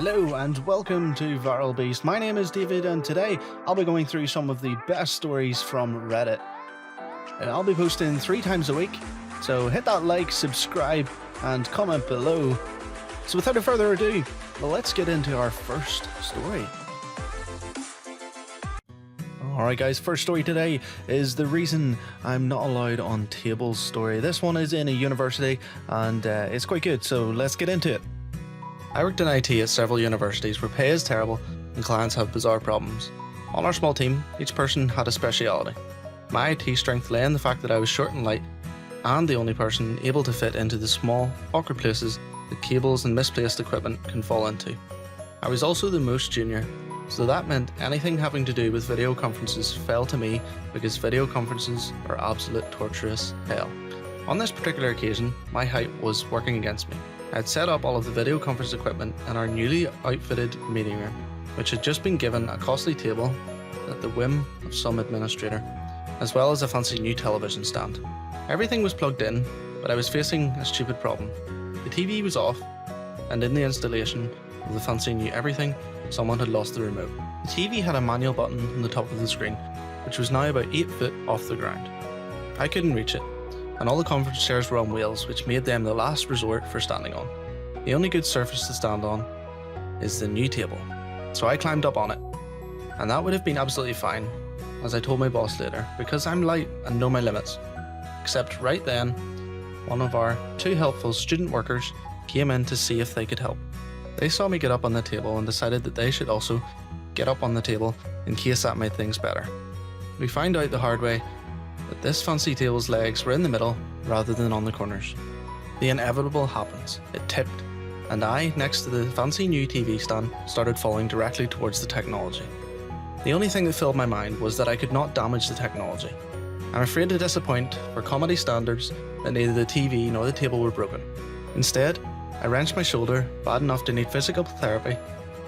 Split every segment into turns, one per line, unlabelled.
Hello and welcome to Viral Beast. My name is David and today I'll be going through some of the best stories from Reddit. I'll be posting 3 times a week, so hit that like, subscribe and comment below. So without further ado, let's get into our first story. Alright guys, first story today is the reason I'm not allowed on tables story. This one is in a university and it's quite good, so let's get into it. I worked in IT at several universities where pay is terrible and clients have bizarre problems. On our small team, each person had a speciality. My IT strength lay in the fact that I was short and light and the only person able to fit into the small, awkward places that cables and misplaced equipment can fall into. I was also the most junior, so that meant anything having to do with video conferences fell to me because video conferences are absolute torturous hell. On this particular occasion, my height was working against me. I had set up all of the video conference equipment in our newly outfitted meeting room, which had just been given a costly table at the whim of some administrator, as well as a fancy new television stand. Everything was plugged in, but I was facing a stupid problem. The TV was off, and in the installation of the fancy new everything, someone had lost the remote. The TV had a manual button on the top of the screen, which was now about 8 foot off the ground. I couldn't reach it, and all the conference chairs were on wheels, which made them the last resort for standing on. The only good surface to stand on is the new table, so I climbed up on it, and that would have been absolutely fine, as I told my boss later, because I'm light and know my limits. Except right then, one of our 2 helpful student workers came in to see if they could help. They saw me get up on the table and decided that they should also get up on the table in case that made things better. We found out the hard way that this fancy table's legs were in the middle rather than on the corners. The inevitable happens. It tipped, and I, next to the fancy new TV stand, started falling directly towards the technology. The only thing that filled my mind was that I could not damage the technology. I'm afraid to disappoint, for comedy standards, that neither the TV nor the table were broken. Instead, I wrenched my shoulder, bad enough to need physical therapy,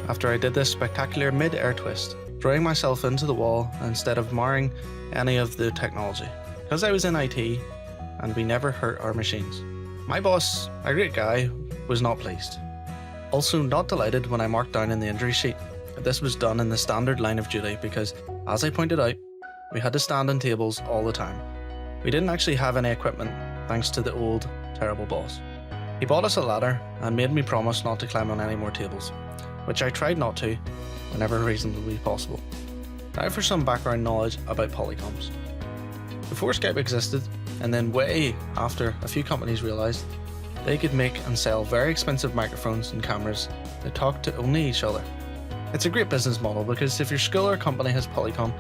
after I did this spectacular mid-air twist, throwing myself into the wall instead of marring any of the technology. Because I was in IT, and we never hurt our machines. My boss, a great guy, was not pleased. Also not delighted when I marked down in the injury sheet that this was done in the standard line of duty because, as I pointed out, we had to stand on tables all the time. We didn't actually have any equipment, thanks to the old, terrible boss. He bought us a ladder and made me promise not to climb on any more tables, which I tried not to whenever reasonably possible. Now for some background knowledge about polycoms. Before Skype existed, and then way after a few companies realised they could make and sell very expensive microphones and cameras that talk to only each other. It's a great business model because if your school or company has Polycom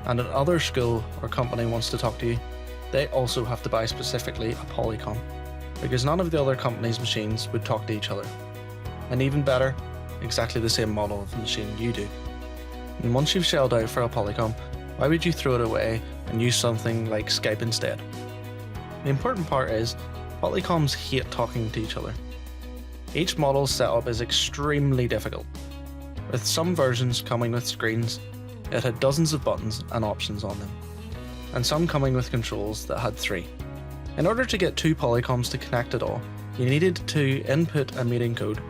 and another school or company wants to talk to you, they also have to buy specifically a Polycom, because none of the other companies' machines would talk to each other. And even better, exactly the same model of machine you do. And once you've shelled out for a Polycom, why would you throw it away and use something like Skype instead? The important part is, Polycoms hate talking to each other. Each model's setup is extremely difficult, with some versions coming with screens that had dozens of buttons and options on them, and some coming with controls that had 3. In order to get 2 Polycoms to connect at all, you needed to input a meeting code,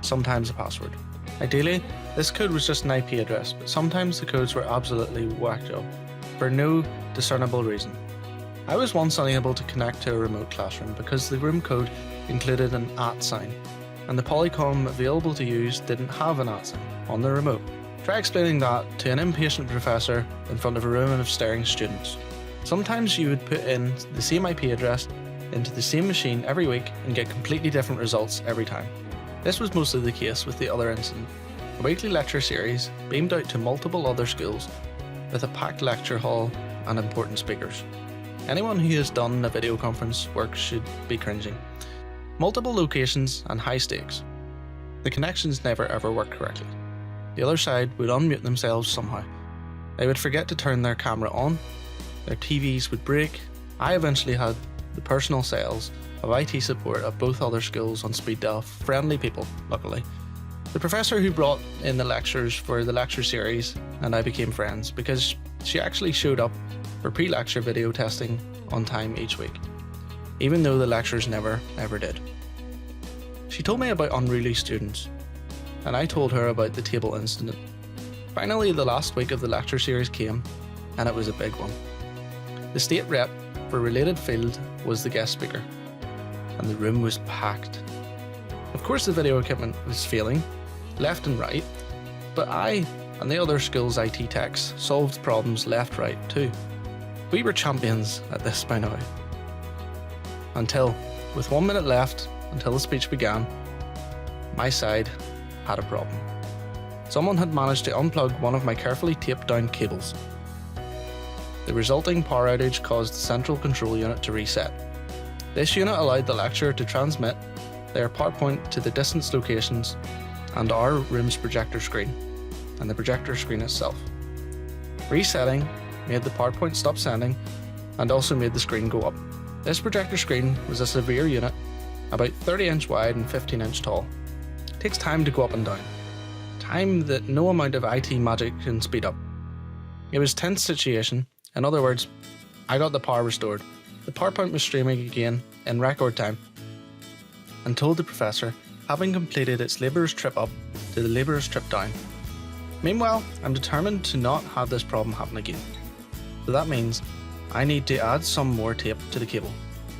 sometimes a password. Ideally, this code was just an IP address, but sometimes the codes were absolutely whacked up, for no discernible reason. I was once unable to connect to a remote classroom because the room code included an @ sign, and the Polycom available to use didn't have an @ sign on the remote. Try explaining that to an impatient professor in front of a room of staring students. Sometimes you would put in the same IP address into the same machine every week and get completely different results every time. This was mostly the case with the other incident, a weekly lecture series beamed out to multiple other schools with a packed lecture hall and important speakers. Anyone who has done a video conference work should be cringing. Multiple locations and high stakes. The connections never ever worked correctly. The other side would unmute themselves somehow. They would forget to turn their camera on, their TVs would break. I eventually had the personal sales of IT support at both other schools on speed dial, friendly people, luckily. The professor who brought in the lectures for the lecture series and I became friends because she actually showed up for pre-lecture video testing on time each week, even though the lectures never ever did. She told me about unruly students. and I told her about the table incident. Finally, the last week of the lecture series came, and it was a big one. The state rep for related field was the guest speaker, and the room was packed. Of course the video equipment was failing, left and right, but I and the other school's IT techs solved problems left, right too. We were champions at this by now. Until, with 1 minute left until the speech began, my side had a problem. Someone had managed to unplug one of my carefully taped down cables. The resulting power outage caused the central control unit to reset. This unit allowed the lecturer to transmit their PowerPoint to the distance locations and our room's projector screen, and the projector screen itself. Resetting made the PowerPoint stop sending and also made the screen go up. This projector screen was a severe unit, about 30-inch wide and 15-inch tall. It takes time to go up and down, time that no amount of IT magic can speed up. It was a tense situation. In other words, I got the power restored. The PowerPoint was streaming again in record time, and told the professor, having completed its labourer's trip up to the labourer's trip down. Meanwhile, I'm determined to not have this problem happen again. So that means I need to add some more tape to the cable,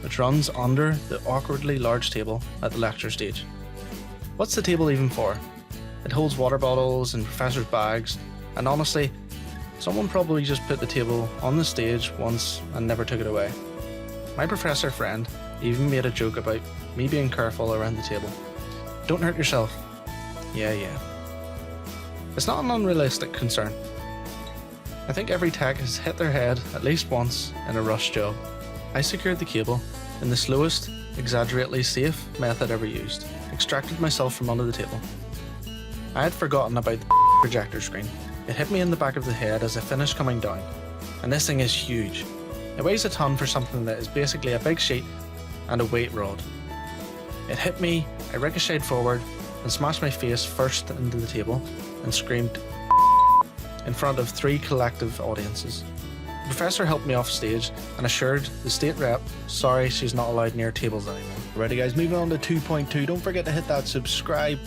which runs under the awkwardly large table at the lecture stage. What's the table even for? It holds water bottles and professors' bags, and honestly, someone probably just put the table on the stage once and never took it away. My professor friend even made a joke about me being careful around the table. Don't hurt yourself. Yeah. It's not an unrealistic concern. I think every tech has hit their head at least once in a rush job. I secured the cable in the slowest, exaggeratedly safe method ever used. Extracted myself from under the table. I had forgotten about the projector screen. It hit me in the back of the head as I finished coming down. And this thing is huge. It weighs a ton for something that is basically a big sheet and a weight rod. It hit me, I ricocheted forward and smashed my face first into the table and screamed in front of 3 collective audiences. The professor helped me off stage and assured the state rep, sorry, she's not allowed near tables anymore. Alrighty guys, moving on to 2.2. Don't forget to hit that subscribe.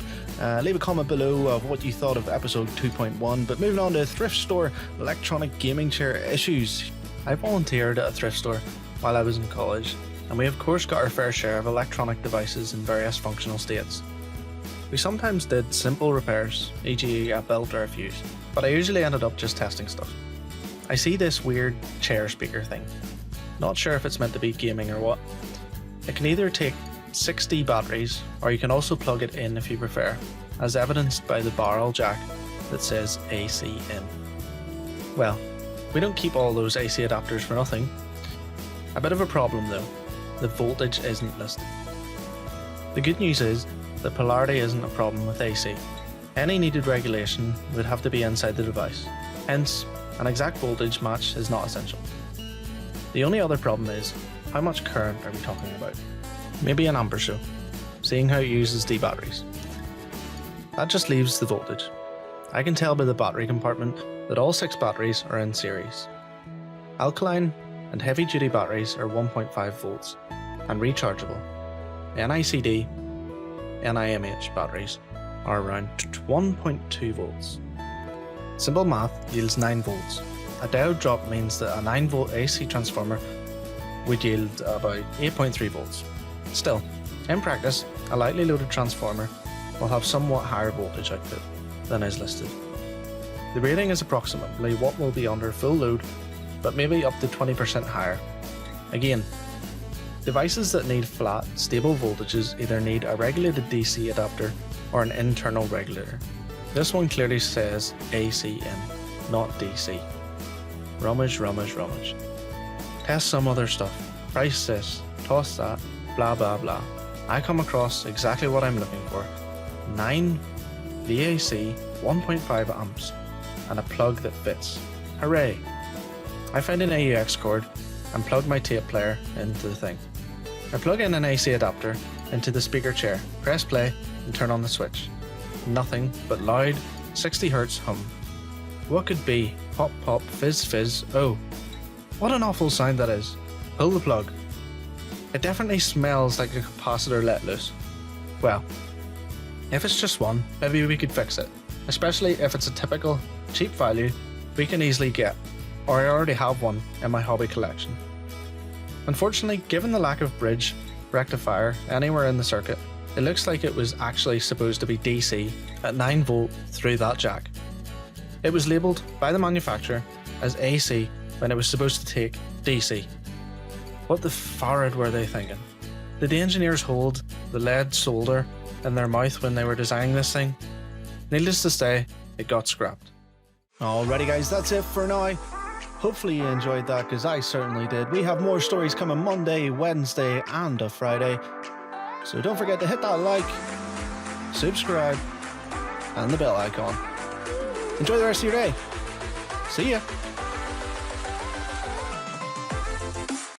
Leave a comment below of what you thought of episode 2.1. But moving on to Thrift Store electronic gaming chair issues. I volunteered at a thrift store while I was in college, and we of course got our fair share of electronic devices in various functional states. We sometimes did simple repairs, e.g. a belt or a fuse, but I usually ended up just testing stuff. I see this weird chair speaker thing. Not sure if it's meant to be gaming or what. It can either take 60 batteries, or you can also plug it in if you prefer, as evidenced by the barrel jack that says AC in. Well, we don't keep all those AC adapters for nothing. A bit of a problem though, the voltage isn't listed. The good news is that polarity isn't a problem with AC. Any needed regulation would have to be inside the device, hence an exact voltage match is not essential. The only other problem is, how much current are we talking about? Maybe an amp or so, seeing how it uses D batteries. That just leaves the voltage. I can tell by the battery compartment that all 6 batteries are in series. Alkaline and heavy duty batteries are 1.5 volts and rechargeable. NICD, NIMH batteries are around 1.2 volts. Simple math yields 9 volts. A diode drop means that a 9 volt AC transformer would yield about 8.3 volts. Still, in practice, a lightly loaded transformer will have somewhat higher voltage output than is listed. The rating is approximately what will be under full load, but maybe up to 20% higher. Again, devices that need flat, stable voltages either need a regulated DC adapter or an internal regulator. This one clearly says AC in, not DC. Rummage. Test some other stuff. Price this, toss that, blah blah blah. I come across exactly what I'm looking for. 9 VAC 1.5 amps and a plug that fits. Hooray! I found an AUX cord and plugged my tape player into the thing. I plug in an AC adapter into the speaker chair, press play and turn on the switch. Nothing but loud 60Hz hum. What could be? Pop pop, fizz fizz, oh. What an awful sound that is. Pull the plug. It definitely smells like a capacitor let loose. Well, If it's just one, maybe we could fix it, especially if it's a typical cheap value we can easily get, or I already have one in my hobby collection. Unfortunately, given the lack of bridge rectifier anywhere in the circuit, it looks like it was actually supposed to be DC at 9 volt through that jack. It was labelled by the manufacturer as AC when it was supposed to take DC. What the farad were they thinking? Did the engineers hold the lead solder in their mouth when they were designing this thing? Needless to say, it got scrapped. Alrighty guys, that's it for now. Hopefully you enjoyed that, because I certainly did. We have more stories coming Monday, Wednesday and a Friday. So don't forget to hit that like, subscribe and the bell icon. Enjoy the rest of your day. See ya.